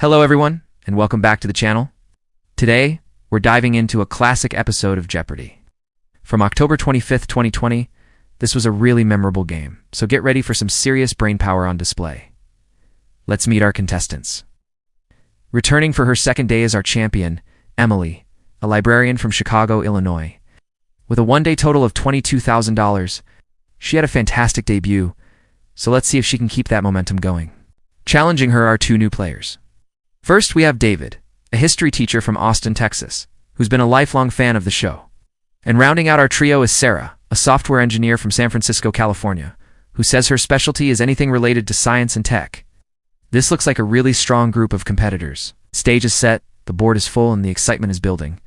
Hello everyone, and welcome back to the channel. Today, we're diving into a classic episode of Jeopardy! From October 25th, 2020, this was a really memorable game, so get ready for some serious brainpower on display. Let's meet our contestants. Returning for her second day is our champion, Emily, a librarian from Chicago, Illinois. With a one-day total of $22,000, she had a fantastic debut, so let's see if she can keep that momentum going. Challenging her are two new players. First, we have David, a history teacher from Austin, Texas, who's been a lifelong fan of the show. And rounding out our trio is Sarah, a software engineer from San Francisco, California, who says her specialty is anything related to science and tech. This looks like a really strong group of competitors. Stage is set, the board is full, and the excitement is building.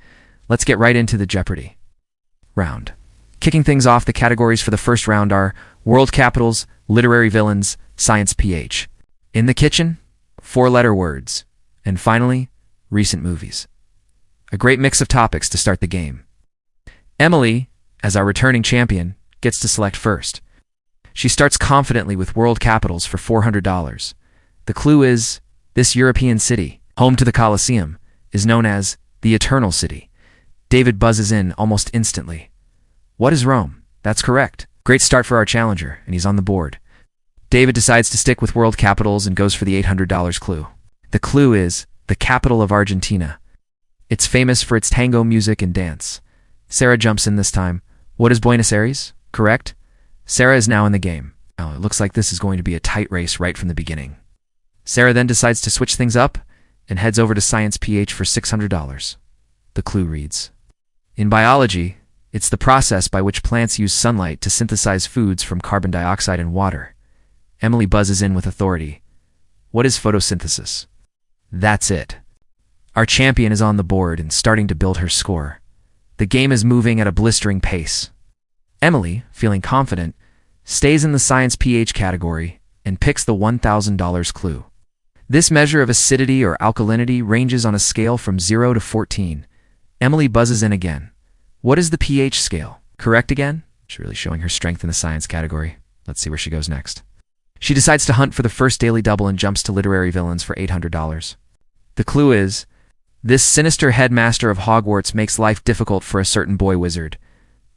Let's get right into the Jeopardy! round. Kicking things off, the categories for the first round are World Capitals, Literary Villains, Science PH. In the Kitchen, 4-letter words. And finally, recent movies. A great mix of topics to start the game. Emily, as our returning champion, gets to select first. She starts confidently with World Capitals for $400. The clue is, this European city, home to the Colosseum, is known as the Eternal City. David buzzes in almost instantly. What is Rome? That's correct. Great start for our challenger, and he's on the board. David decides to stick with World Capitals and goes for the $800 clue. The clue is the capital of Argentina. It's famous for its tango music and dance. Sarah jumps in this time. What is Buenos Aires? Correct? Sarah is now in the game. Oh, it looks like this is going to be a tight race right from the beginning. Sarah then decides to switch things up and heads over to Science PH for $600. The clue reads, in biology, it's the process by which plants use sunlight to synthesize foods from carbon dioxide and water. Emily buzzes in with authority. What is photosynthesis? That's it. Our champion is on the board and starting to build her score. The game is moving at a blistering pace. Emily, feeling confident, stays in the Science PH category and picks the $1,000 clue. This measure of acidity or alkalinity ranges on a scale from 0 to 14. Emily buzzes in again. What is the pH scale? Correct again? She's really showing her strength in the science category. Let's see where she goes next. She decides to hunt for the first daily double and jumps to Literary Villains for $800. The clue is, this sinister headmaster of Hogwarts makes life difficult for a certain boy wizard.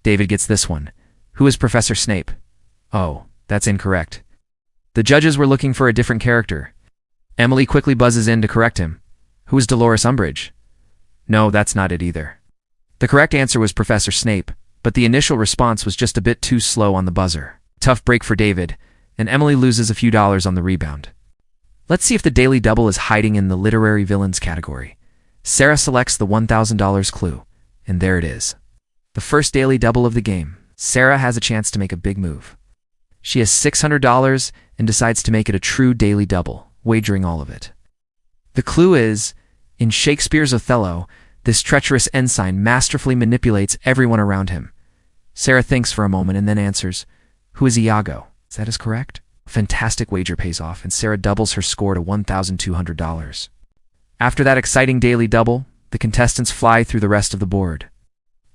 David gets this one. Who is Professor Snape? Oh, that's incorrect. The judges were looking for a different character. Emily quickly buzzes in to correct him. Who is Dolores Umbridge? No, that's not it either. The correct answer was Professor Snape, but the initial response was just a bit too slow on the buzzer. Tough break for David, and Emily loses a few dollars on the rebound. Let's see if the daily double is hiding in the Literary Villains category. Sarah selects the $1,000 clue, and there it is. The first daily double of the game. Sarah has a chance to make a big move. She has $600 and decides to make it a true daily double, wagering all of it. The clue is, in Shakespeare's Othello, this treacherous ensign masterfully manipulates everyone around him. Sarah thinks for a moment and then answers, who is Iago? Is that correct? A fantastic wager pays off, and Sarah doubles her score to $1,200. After that exciting daily double, the contestants fly through the rest of the board.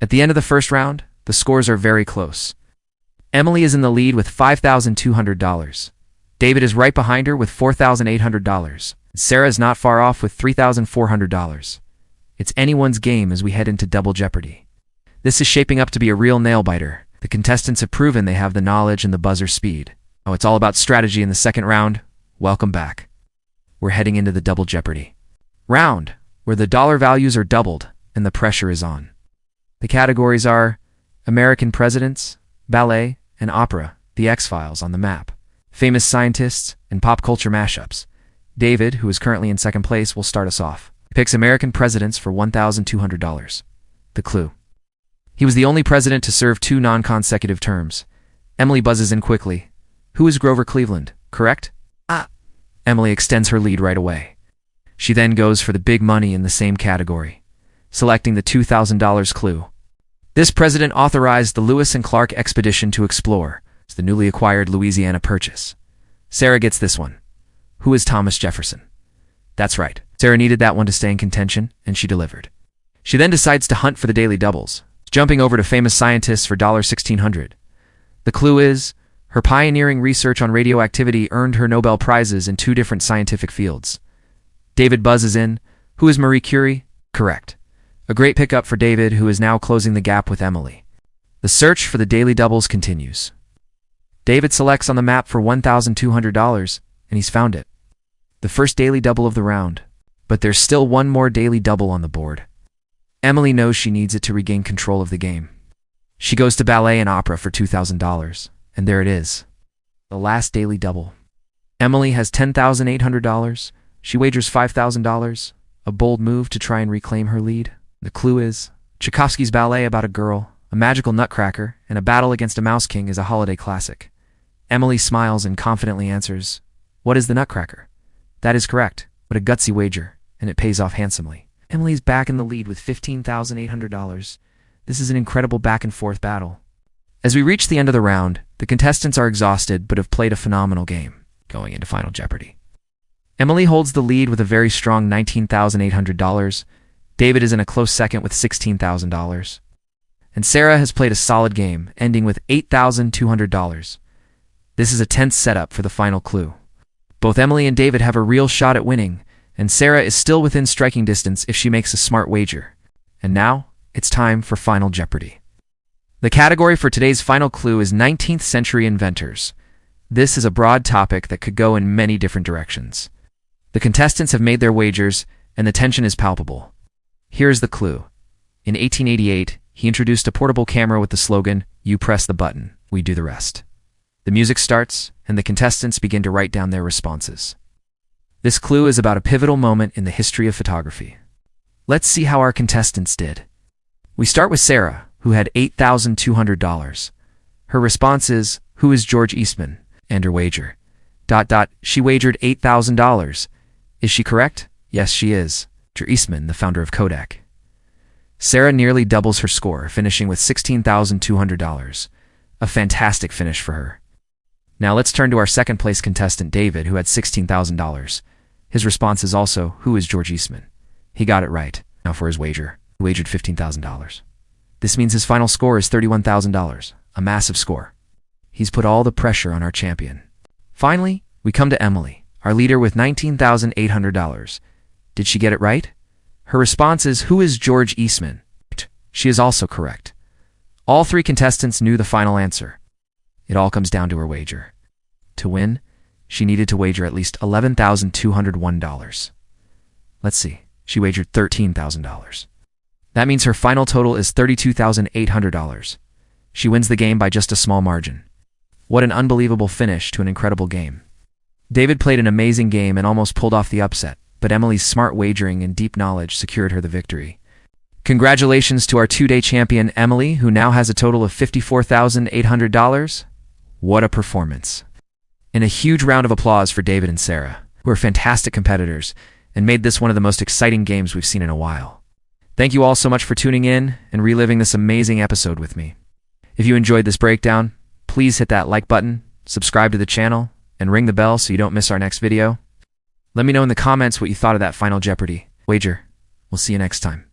At the end of the first round, the scores are very close. Emily is in the lead with $5,200. David is right behind her with $4,800. Sarah is not far off with $3,400. It's anyone's game as we head into Double Jeopardy! This is shaping up to be a real nail-biter. The contestants have proven they have the knowledge and the buzzer speed. Oh, it's all about strategy in the second round. Welcome back. We're heading into the Double Jeopardy! round, where the dollar values are doubled and the pressure is on. The categories are American presidents, ballet, and opera, the X-Files on the map, famous scientists, and pop culture mashups. David, who is currently in second place, will start us off. He picks American presidents for $1,200. The clue. He was the only president to serve 2 non-consecutive terms. Emily buzzes in quickly. Who is Grover Cleveland? Correct? Emily extends her lead right away. She then goes for the big money in the same category, selecting the $2,000 clue. This president authorized the Lewis and Clark expedition to explore the newly acquired Louisiana Purchase. Sarah gets this one. Who is Thomas Jefferson? That's right. Sarah needed that one to stay in contention, and she delivered. She then decides to hunt for the daily doubles, jumping over to famous scientists for $1,600. The clue is, her pioneering research on radioactivity earned her Nobel Prizes in 2 different scientific fields. David buzzes in. Who is Marie Curie? Correct. A great pickup for David, who is now closing the gap with Emily. The search for the daily doubles continues. David selects on the map for $1,200, and he's found it. The first daily double of the round. But there's still one more daily double on the board. Emily knows she needs it to regain control of the game. She goes to ballet and opera for $2,000, and there it is. The last daily double. Emily has $10,800. She wagers $5,000, a bold move to try and reclaim her lead. The clue is, Tchaikovsky's ballet about a girl, a magical nutcracker, and a battle against a mouse king is a holiday classic. Emily smiles and confidently answers, "What is the nutcracker?" That is correct, but a gutsy wager, and it pays off handsomely. Emily's back in the lead with $15,800. This is an incredible back-and-forth battle. As we reach the end of the round, the contestants are exhausted but have played a phenomenal game, going into Final Jeopardy. Emily holds the lead with a very strong $19,800. David is in a close second with $16,000. And Sarah has played a solid game, ending with $8,200. This is a tense setup for the final clue. Both Emily and David have a real shot at winning, and Sarah is still within striking distance if she makes a smart wager. And now, it's time for Final Jeopardy. The category for today's final clue is 19th century inventors. This is a broad topic that could go in many different directions. The contestants have made their wagers, and the tension is palpable. Here's the clue. In 1888, he introduced a portable camera with the slogan, "You press the button, we do the rest." The music starts, and the contestants begin to write down their responses. This clue is about a pivotal moment in the history of photography. Let's see how our contestants did. We start with Sarah, who had $8,200. Her response is, "Who is George Eastman?" and her wager. She wagered $8,000. Is she correct? Yes, she is. George Eastman, the founder of Kodak. Sarah nearly doubles her score, finishing with $16,200. A fantastic finish for her. Now let's turn to our second place contestant, David, who had $16,000. His response is also, "Who is George Eastman?" He got it right. Now for his wager. He wagered $15,000. This means his final score is $31,000, a massive score. He's put all the pressure on our champion. Finally, we come to Emily, our leader with $19,800. Did she get it right? Her response is, "Who is George Eastman?" She is also correct. All three contestants knew the final answer. It all comes down to her wager. To win, she needed to wager at least $11,201. Let's see, she wagered $13,000. That means her final total is $32,800. She wins the game by just a small margin. What an unbelievable finish to an incredible game. David played an amazing game and almost pulled off the upset, but Emily's smart wagering and deep knowledge secured her the victory. Congratulations to our two-day champion, Emily, who now has a total of $54,800. What a performance. And a huge round of applause for David and Sarah, who are fantastic competitors and made this one of the most exciting games we've seen in a while. Thank you all so much for tuning in and reliving this amazing episode with me. If you enjoyed this breakdown, please hit that like button, subscribe to the channel, and ring the bell so you don't miss our next video. Let me know in the comments what you thought of that Final Jeopardy wager. We'll see you next time.